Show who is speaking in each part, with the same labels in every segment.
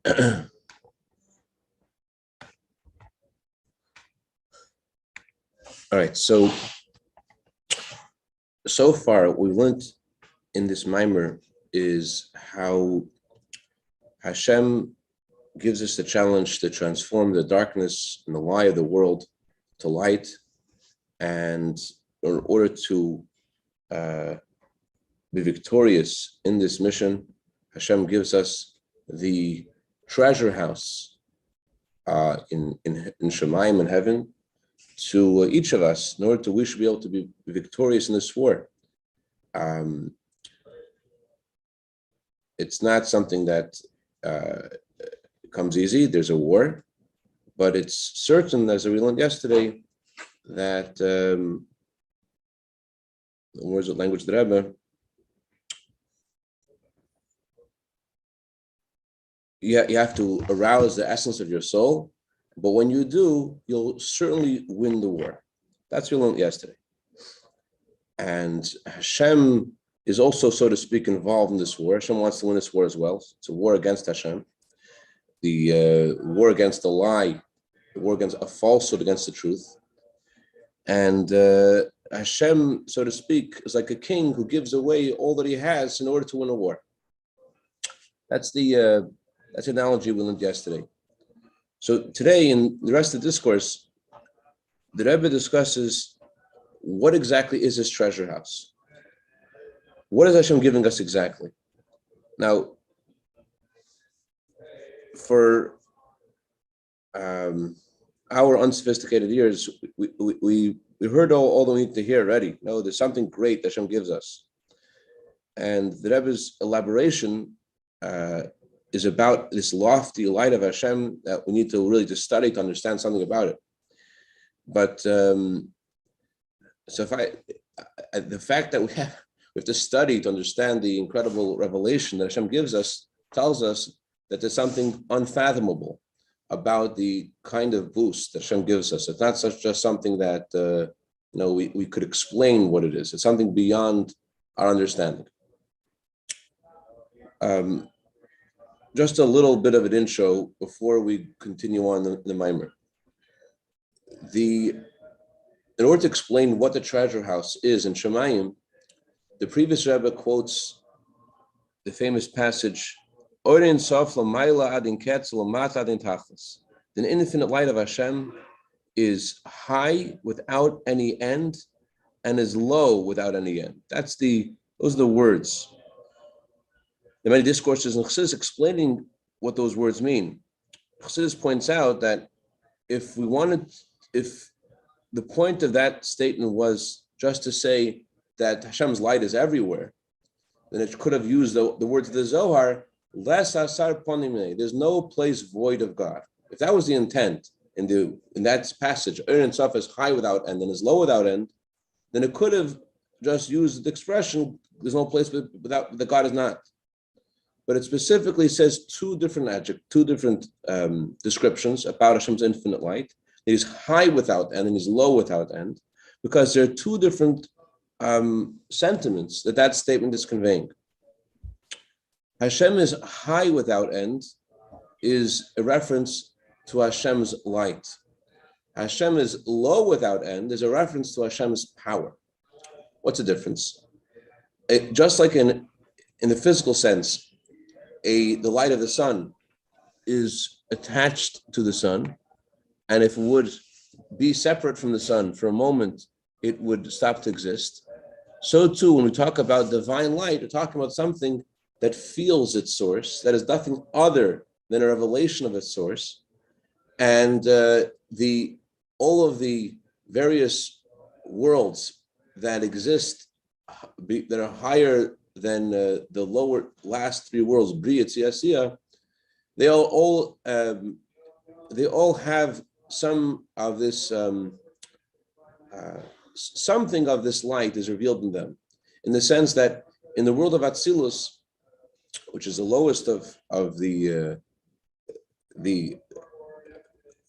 Speaker 1: All right, so far what we learned in this Maamar is how Hashem gives us the challenge to transform the darkness and the lie of the world to light, and in order to be victorious in this mission, Hashem gives us the treasure house in Shemayim, in heaven, to each of us, in order to we should be able to be victorious in this war. It's not something that comes easy. There's a war, but it's certain, as we learned yesterday, that the words of language of the Rebbe, you have to arouse the essence of your soul, but when you do, you'll certainly win the war. That's what we learned yesterday. And Hashem is also, so to speak, involved in this war. Hashem wants to win this war as well. It's a war against Hashem, the war against the lie, the war against a falsehood, against the truth. And Hashem, so to speak, is like a king who gives away all that he has in order to win a war. That's the analogy we learned yesterday. So today, in the rest of the discourse, the Rebbe discusses what exactly is this treasure house. What is Hashem giving us exactly? Now, for our unsophisticated ears, we heard all that we need to hear already. No, there's something great that Hashem gives us. And the Rebbe's elaboration is about this lofty light of Hashem that we need to really just study to understand something about it. But the fact that we have to study to understand the incredible revelation that Hashem gives us tells us that there's something unfathomable about the kind of boost that Hashem gives us. It's not just something that we could explain what it is. It's something beyond our understanding. Just a little bit of an intro before we continue on the Maamar. In order to explain what the treasure house is in Shemayim, the previous Rebbe quotes the famous passage, "Orein sof l'mayla adin ketz l'mat adin tachlis." The infinite light of Hashem is high without any end and is low without any end. Those are the words. There are many discourses in Chassidus explaining what those words mean. Chassidus points out that if the point of that statement was just to say that Hashem's light is everywhere, then it could have used the words of the Zohar, "Les asar ponim." There's no place void of God. If that was the intent in that passage, Orein sof is high without end and is low without end, then it could have just used the expression, "There's no place without that God is not." But it specifically says two different descriptions about Hashem's infinite light. It is high without end and is low without end, because there are two different sentiments that statement is conveying. Hashem is high without end is a reference to Hashem's light. Hashem is low without end is a reference to Hashem's power. What's the difference? Just like in the physical sense, the light of the sun is attached to the sun, and if it would be separate from the sun for a moment, it would stop to exist. So too, when we talk about divine light, we're talking about something that feels its source, that is nothing other than a revelation of its source, and all of the various worlds that exist that are higher than the lower last three worlds, Bria, Tziyasiyah, they all have some of this, something of this light is revealed in them, in the sense that in the world of Atzilus, which is the lowest of the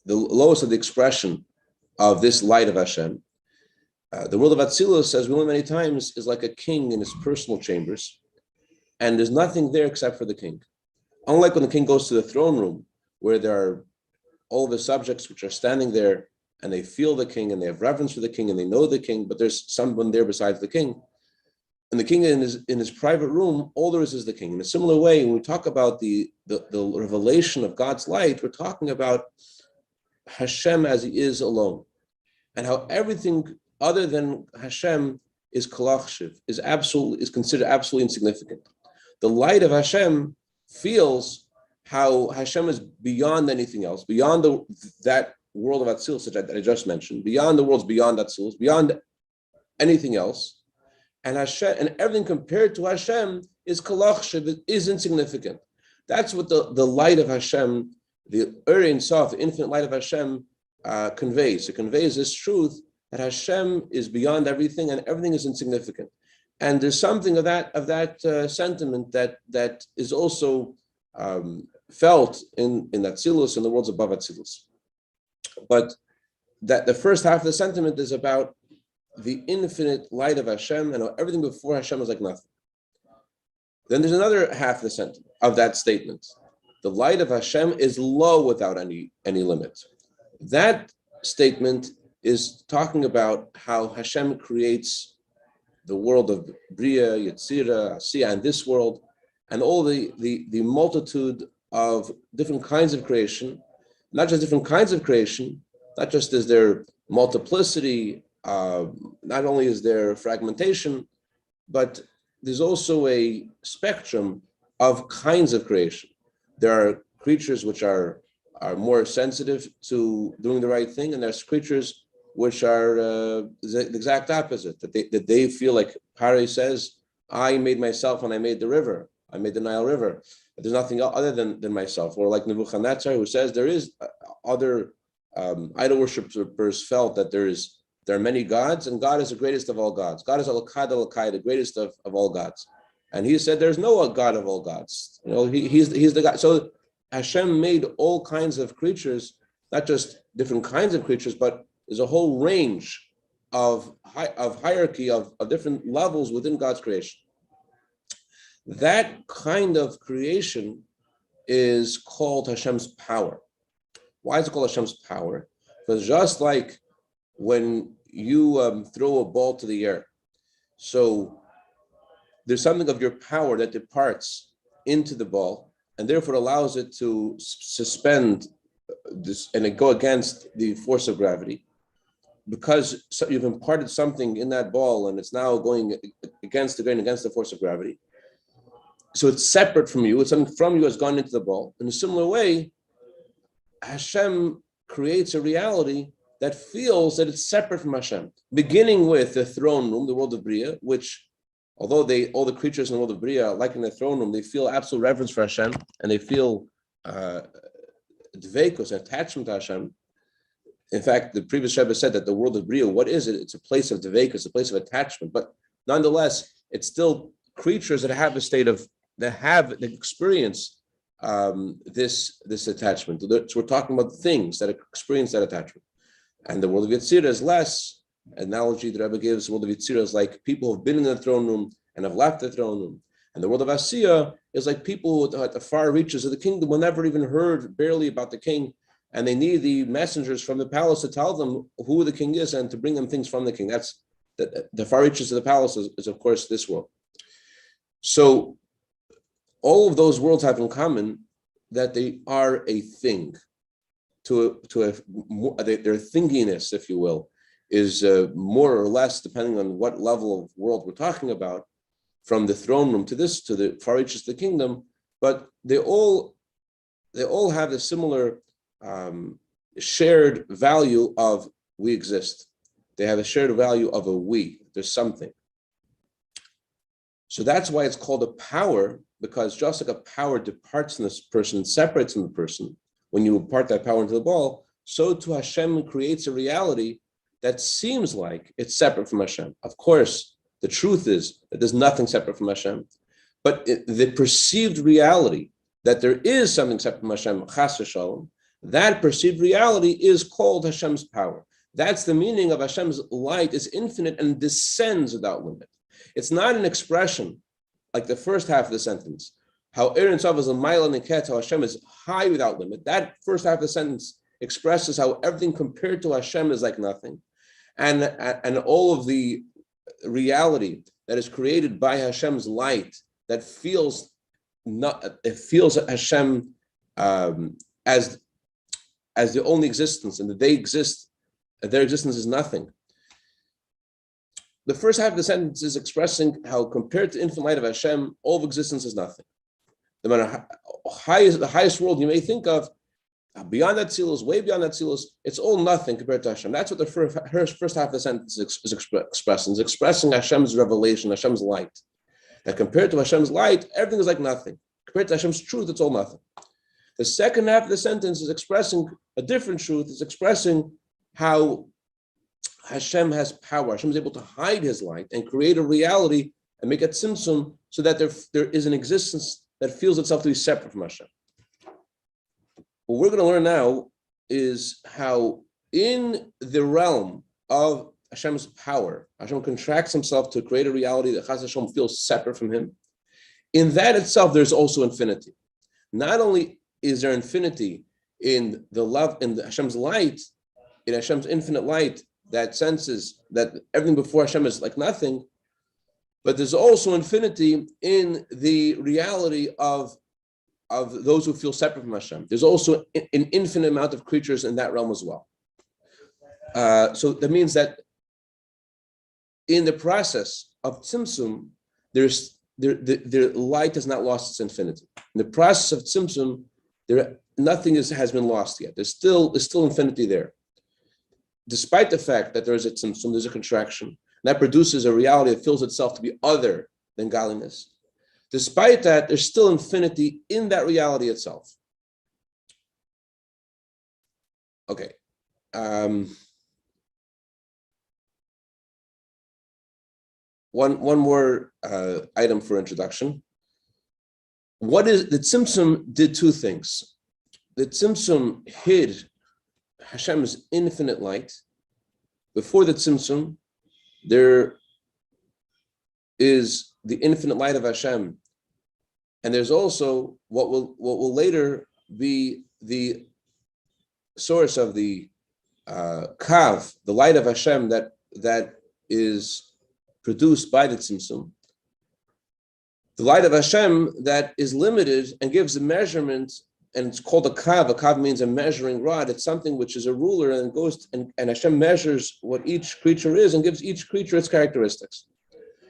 Speaker 1: lowest of the expression of this light of Hashem, the world of Atzilus, as we learned many times, is like a king in his personal chambers, and there's nothing there except for the king. Unlike when the king goes to the throne room, where there are all the subjects which are standing there and they feel the king and they have reverence for the king and they know the king, but there's someone there besides the king. And the king in his private room, all there is the king. In a similar way, when we talk about the revelation of God's light, we're talking about Hashem as he is alone, and how everything other than Hashem is kolachshiv, is considered absolutely insignificant. The light of Hashem feels how Hashem is beyond anything else, beyond that world of Atzilus that I just mentioned, beyond the worlds beyond Atzilus, beyond anything else. And Hashem and everything compared to Hashem is kolachshiv, it is insignificant. That's what the light of Hashem, the Ein Sof, the infinite light of Hashem, conveys. It conveys this truth that Hashem is beyond everything and everything is insignificant. And there's something of that sentiment that is also felt in Atzilus and the worlds above Atzilus. But that the first half of the sentiment is about the infinite light of Hashem, and everything before Hashem is like nothing. Then there's another half of the sentiment of that statement. The light of Hashem is low without any limit. That statement is talking about how Hashem creates the world of Bria, Yetzira, Asiya, and this world, and all the multitude of different kinds of creation, not just different kinds of creation, not just is there multiplicity, not only is there fragmentation, but there's also a spectrum of kinds of creation. There are creatures which are more sensitive to doing the right thing, and there's creatures which are the exact opposite, that they feel like Pari says, I made myself when I made the river, I made the Nile River. There's nothing other than myself. Or like Nebuchadnezzar, who says there is other idol worshippers felt that there are many gods, and God is the greatest of all gods. God is Al-Kai, the greatest of all gods. And he said there's no God of all gods. He's the God. So Hashem made all kinds of creatures, not just different kinds of creatures, but there's a whole range of hierarchy of different levels within God's creation. That kind of creation is called Hashem's power. Why is it called Hashem's power? Because just like when you throw a ball to the air, so there's something of your power that departs into the ball, and therefore allows it to suspend this and it go against the force of gravity, because you've imparted something in that ball and it's now going against the grain, against the force of gravity. So it's separate from you. It's something from you has gone into the ball. In a similar way, Hashem creates a reality that feels that it's separate from Hashem, beginning with the throne room, the world of Bria, which, although all the creatures in the world of Bria, like in the throne room, they feel absolute reverence for Hashem, and they feel dveikos, attachment to Hashem. In fact, the previous Rebbe said that the world of Bria, what is it? It's a place of dveikos, a place of attachment. But nonetheless, it's still creatures that have a state of, that experience this attachment. So we're talking about things that experience that attachment. And the world of Yetzirah is less. Analogy the Rebbe gives, the world of Yetzirah is like people who have been in the throne room and have left the throne room. And the world of Asiya is like people at the far reaches of the kingdom who never even heard barely about the king, and they need the messengers from the palace to tell them who the king is and to bring them things from the king. That's the far reaches of the palace is of course this world. So all of those worlds have in common that they are a thing. Their thinginess, if you will, is more or less, depending on what level of world we're talking about, from the throne room to the far reaches of the kingdom, but they all have a similar shared value of we exist. They have a shared value of a we. There's something. So that's why it's called a power, because just like a power departs from this person, separates from the person, when you impart that power into the ball, so too Hashem creates a reality that seems like it's separate from Hashem. Of course, the truth is that there's nothing separate from Hashem, but the perceived reality that there is something separate from Hashem, chas v'shalom, that perceived reality is called Hashem's power. That's the meaning of Hashem's light is infinite and descends without limit. It's not an expression like the first half of the sentence. how Ein Sof is a mile and ket, how Hashem is high without limit. That first half of the sentence expresses how everything compared to Hashem is like nothing, and all of the reality that is created by Hashem's light that feels Hashem as the only existence, and that they exist, their existence is nothing. The first half of the sentence is expressing how, compared to infinite light of Hashem, all of existence is nothing. No matter the highest world you may think of, beyond that Atzilus, way beyond that Atzilus, it's all nothing compared to Hashem. That's what the first half of the sentence is expressing. It's expressing Hashem's revelation, Hashem's light. That compared to Hashem's light, everything is like nothing. Compared to Hashem's truth, it's all nothing. The second half of the sentence is expressing a different truth. It's expressing how Hashem has power. Hashem is able to hide His light and create a reality and make it tzimtzum so that there is an existence that feels itself to be separate from Hashem. What we're going to learn now is how in the realm of Hashem's power, Hashem contracts Himself to create a reality that Chas Hashem feels separate from Him. In that itself, there's also infinity. Not only is there infinity in the love, in Hashem's light, in Hashem's infinite light that senses that everything before Hashem is like nothing, but there's also infinity in the reality of those who feel separate from Hashem. There's also an infinite amount of creatures in that realm as well. So that means that in the process of tzimtzum, the light has not lost its infinity. In the process of tzimtzum, nothing has been lost yet. There's still infinity there. Despite the fact that there is a tzimtzum, there's a contraction, and that produces a reality that feels itself to be other than godliness. Despite that, there's still infinity in that reality itself. Okay. One more item for introduction. What is the tzimtzum did two things. The tzimtzum hid Hashem's infinite light. Before the tzimtzum, there is the infinite light of Hashem, and there's also what will later be the source of the kav, the light of Hashem that is produced by the tzimtzum. The light of Hashem that is limited and gives a measurement, and it's called a kav. A kav means a measuring rod. It's something which is a ruler and goes and Hashem measures what each creature is and gives each creature its characteristics.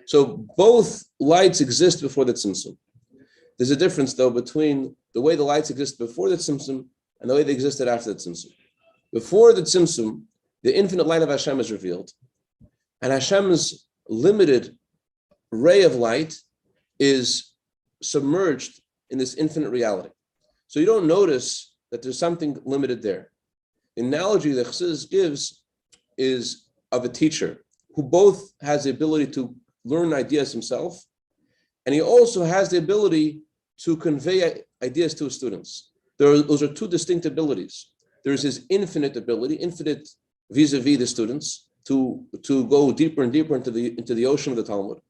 Speaker 1: So both lights exist before the tzimtzum. There's a difference, though, between the way the lights exist before the tzimtzum and the way they existed after the tzimtzum. Before the tzimtzum, the infinite light of Hashem is revealed, and Hashem's limited ray of light is submerged in this infinite reality. So you don't notice that there's something limited there. The analogy that Chassidus gives is of a teacher who both has the ability to learn ideas himself, and he also has the ability to convey ideas to his students. Those are two distinct abilities. There's his infinite ability, infinite vis-a-vis the students, to go deeper and deeper into the ocean of the Talmud.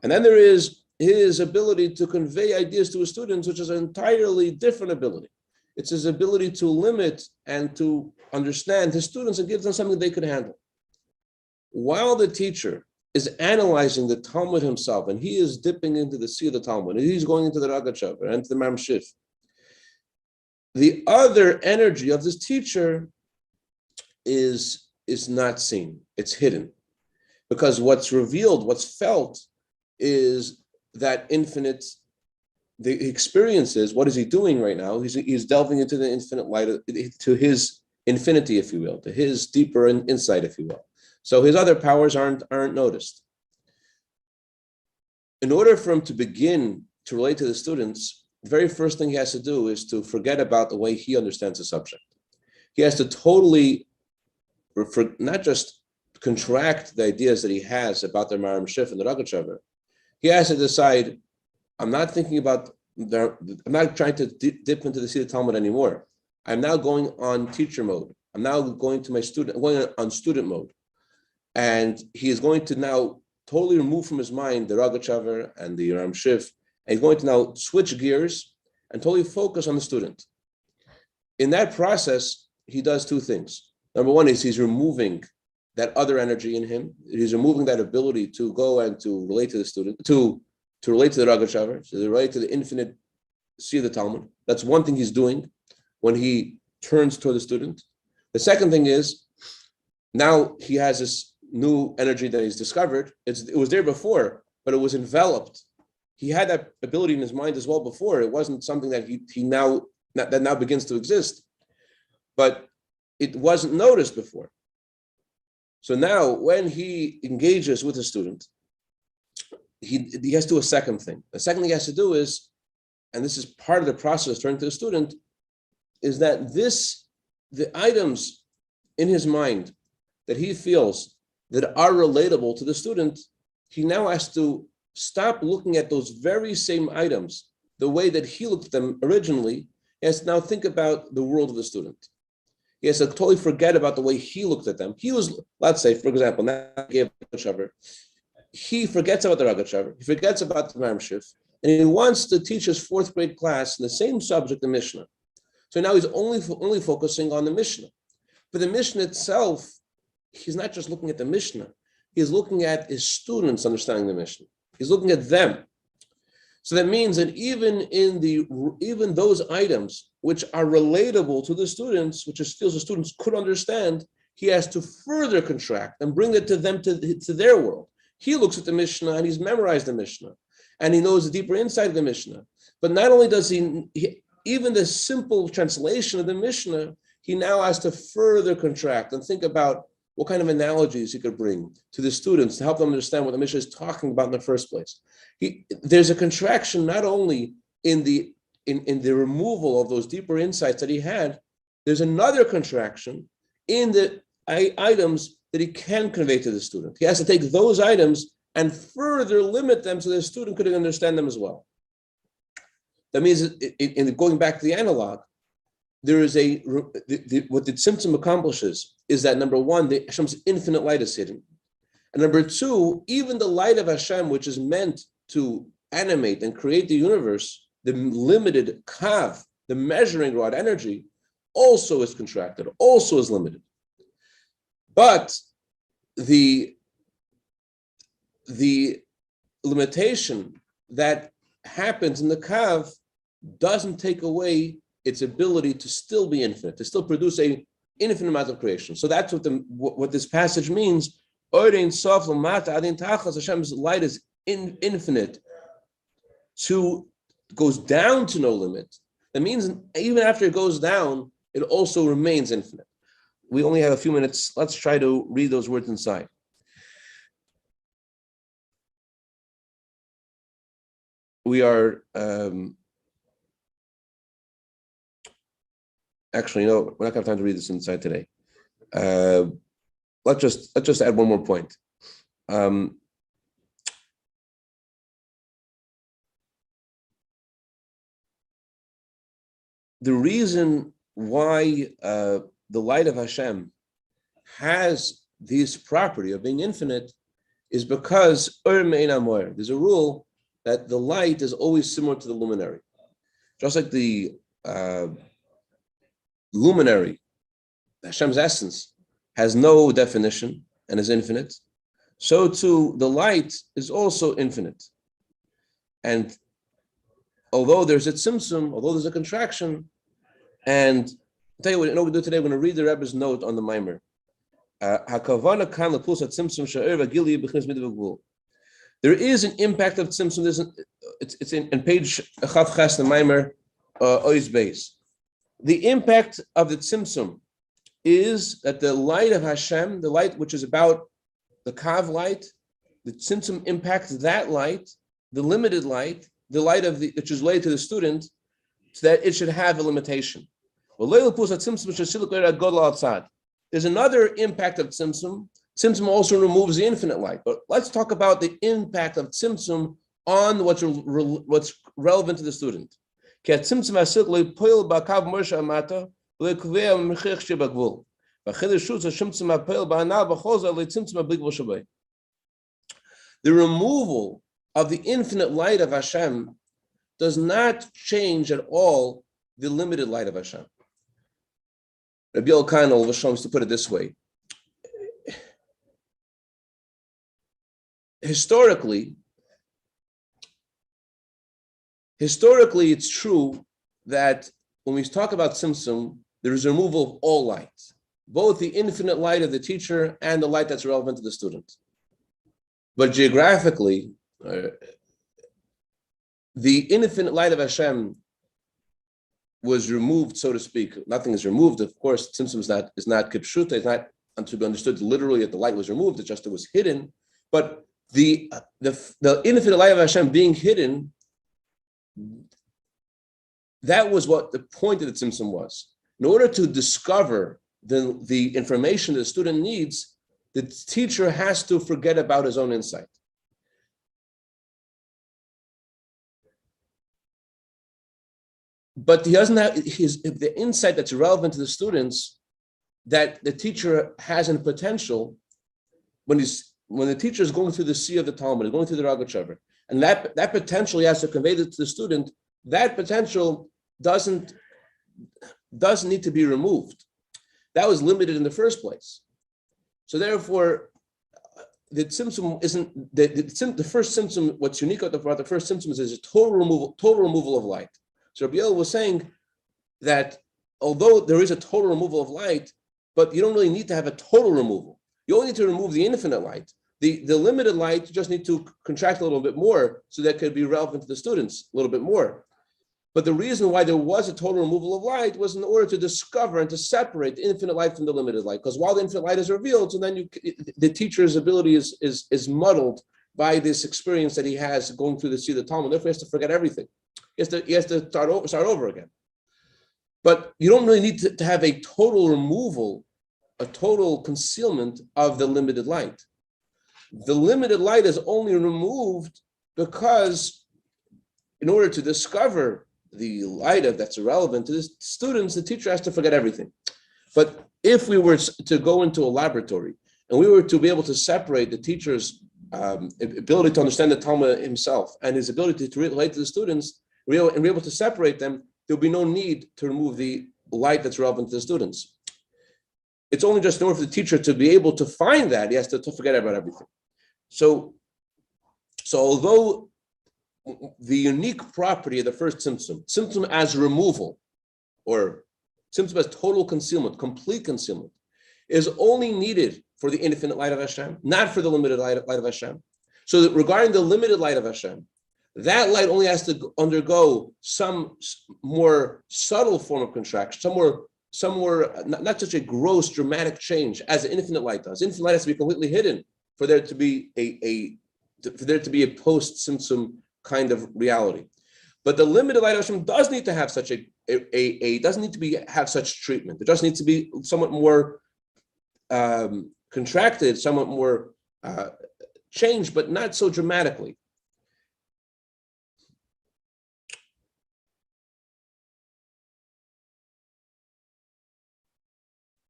Speaker 1: And then there is his ability to convey ideas to his students, which is an entirely different ability. It's his ability to limit and to understand his students and give them something they could handle. While the teacher is analyzing the Talmud himself, and he is dipping into the sea of the Talmud, and he's going into the Ragachav and into the Mamshif, the other energy of this teacher is not seen. It's hidden. Because what's revealed, what's felt, is that infinite, the experiences. What is he doing right now? He's delving into the infinite light, to his infinity, if you will, to his deeper insight, if you will. So his other powers aren't noticed. In order for him to begin to relate to the students, the very first thing he has to do is to forget about the way he understands the subject. He has to totally, not just contract the ideas that he has about the Maamar Shif and the Ragachav. He has to decide, I'm not thinking about, I'm not trying to dip into the sea of Talmud anymore. I'm now going on teacher mode. I'm now going to going on student mode. And he is going to now totally remove from his mind the Ragachav and the Maamar Shif And he's going to now switch gears and totally focus on the student. In that process, he does two things. Number one is he's removing that other energy in him. He's removing that ability to go and to relate to the student, to relate to the Ragashavar, to relate to the infinite sea of the Talmud. That's one thing he's doing when he turns toward the student. The second thing is, now he has this new energy that he's discovered. It was there before, but it was enveloped. He had that ability in his mind as well before. It wasn't something that that now begins to exist, but it wasn't noticed before. So now when he engages with a student, he has to do a second thing. The second thing he has to do is, and this is part of the process of turning to the student, is that the items in his mind that he feels that are relatable to the student, he now has to stop looking at those very same items the way that he looked at them originally. He has to now think about the world of the student. He has to totally forget about the way he looked at them. He was, let's say, for example, now he forgets about the Ragashavar, he forgets about the Maamar, and he wants to teach his fourth grade class in the same subject, the Mishnah. So now he's only focusing on the Mishnah. But the Mishnah itself, he's not just looking at the Mishnah, he's looking at his students understanding the Mishnah. He's looking at them. So that means that even those items which are relatable to the students, which he feels the students could understand, he has to further contract and bring it to them, to their world. He looks at the Mishnah and he's memorized the Mishnah and he knows the deeper insight of the Mishnah. But not only does he even the simple translation of the Mishnah, he now has to further contract and think about what kind of analogies he could bring to the students to help them understand what the Mishnah is talking about in the first place. There's a contraction not only in the removal of those deeper insights that he had, there's another contraction in the items that he can convey to the student. He has to take those items and further limit them so the student could understand them as well. That means, in going back to the analog, there is what the Tzimtzum accomplishes is that, number one, Hashem's infinite light is hidden. And number two, even the light of Hashem, which is meant to animate and create the universe, the limited kav, the measuring rod energy, also is contracted, also is limited. But the limitation that happens in the kav doesn't take away its ability to still be infinite, to still produce an infinite amount of creation. So that's what this passage means. Hashem's light is infinite, goes down to no limit. That means even after it goes down, it also remains infinite. We only have a few minutes. Let's try to read those words inside. We are actually, no, we're not going to have time to read this inside today. Let's just add one more point. The reason why the light of Hashem has this property of being infinite is because there's a rule that the light is always similar to the luminary. Just like the luminary, Hashem's essence, has no definition and is infinite, so too the light is also infinite. And although there's a tzimtzum, although there's a contraction, and I'll tell you what we're going to do today, we're going to read the Rebbe's note on the Maamar. There is an impact of tzimtzum. It's in page Chav Ches, the Maamar, Ois Beis. The impact of the tzimtzum is that the light of Hashem, the light which is about the kav light, the tzimtzum impacts that light, the limited light, the light of which is related to the student, so that it should have a limitation. There's another impact of tzimtzum. Tzimtzum also removes the infinite light. But let's talk about the impact of tzimtzum on what's relevant to the student. The removal of the infinite light of Hashem does not change at all the limited light of Hashem. Rabbi Elkanah used to put it this way. Historically, it's true that when we talk about Tzimtzum, there is removal of all light, both the infinite light of the teacher and the light that's relevant to the student. But geographically, the infinite light of Hashem was removed, so to speak. Nothing is removed. Of course, Tzimtzum is not kipshuta. It's not to be understood literally that the light was removed. It's just it was hidden. But the infinite light of Hashem being hidden, that was what the point of the Tzimtzum was. In order to discover the information the student needs, the teacher has to forget about his own insight. But he doesn't have the insight that's relevant to the students that the teacher has in potential when the teacher is going through the sea of the Talmud, going through the Ragachover, and that potential he has to convey to the student. That potential doesn't need to be removed. That was limited in the first place. So therefore, the Tzimtzum isn't the first Tzimtzum. What's unique about the first Tzimtzum is a total removal of light. So Rabbi El was saying that although there is a total removal of light, but you don't really need to have a total removal. You only need to remove the infinite light. The limited light, you just need to contract a little bit more so that could be relevant to the students a little bit more. But the reason why there was a total removal of light was in order to discover and to separate the infinite light from the limited light. Because while the infinite light is revealed, so then the teacher's ability is muddled by this experience that he has going through the sea of the Talmud. Therefore, he has to forget everything. He has to start over again. But you don't really need to have a total removal, a total concealment of the limited light. The limited light is only removed because in order to discover the light that's irrelevant to the students, the teacher has to forget everything. But if we were to go into a laboratory and we were to be able to separate the teacher's ability to understand the Talmud himself and his ability to relate to the students, and be able to separate them, there will be no need to remove the light that's relevant to the students. It's only just in order for the teacher to be able to find that, he has to forget about everything. So although the unique property of the first Tzimtzum as removal, or Tzimtzum as total concealment, complete concealment, is only needed for the infinite light of Hashem, not for the limited light of Hashem. So that regarding the limited light of Hashem, that light only has to undergo some more subtle form of contraction, some more not such a gross, dramatic change as the infinite light does. Infinite light has to be completely hidden for there to be a post-Tzimtzum kind of reality. But the limited light of Hashem does need to have such doesn't need to have such treatment. It just needs to be somewhat more contracted, somewhat more changed, but not so dramatically.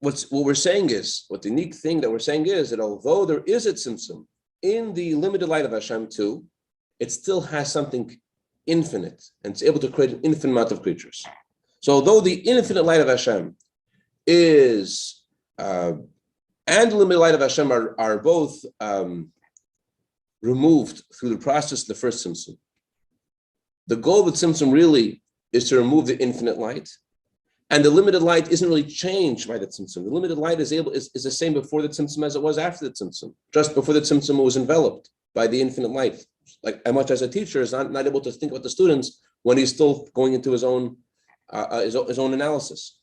Speaker 1: What we're saying is, what the unique thing that we're saying is that although there is a tzimtzum in the limited light of Hashem too, it still has something infinite and it's able to create an infinite amount of creatures. So although the infinite light of Hashem is, and the limited light of Hashem are both removed through the process of the first tzimtzum, the goal of the tzimtzum really is to remove the infinite light. And the limited light isn't really changed by the tzimtzum. The limited light is the same before the tzimtzum as it was after the tzimtzum. Just before the tzimtzum was enveloped by the infinite light. Like as much as a teacher is not able to think about the students when he's still going into his own analysis.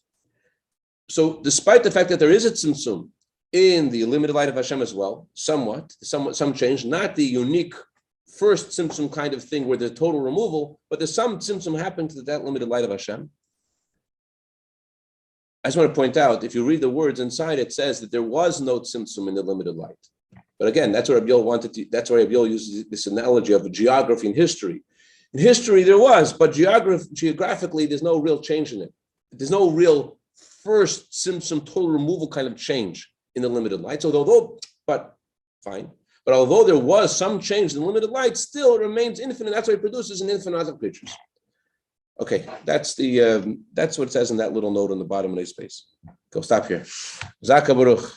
Speaker 1: So despite the fact that there is a tzimtzum in the limited light of Hashem as well, some change, not the unique first tzimtzum kind of thing where the total removal, but there's some tzimtzum happened to that limited light of Hashem. I just want to point out, if you read the words inside, it says that there was no tzimtzum in the limited light. But again, that's what Rabbi Yoel that's why Rabbi Yoel uses this analogy of geography and history. In history, there was, but geographically, there's no real change in it. There's no real first tzimtzum total removal kind of change in the limited light. So but although there was some change in the limited light, still it remains infinite. That's why it produces an infinite amount of creatures. Okay, that's what it says in that little note on the bottom of the space. Go stop here. Zaka Baruch.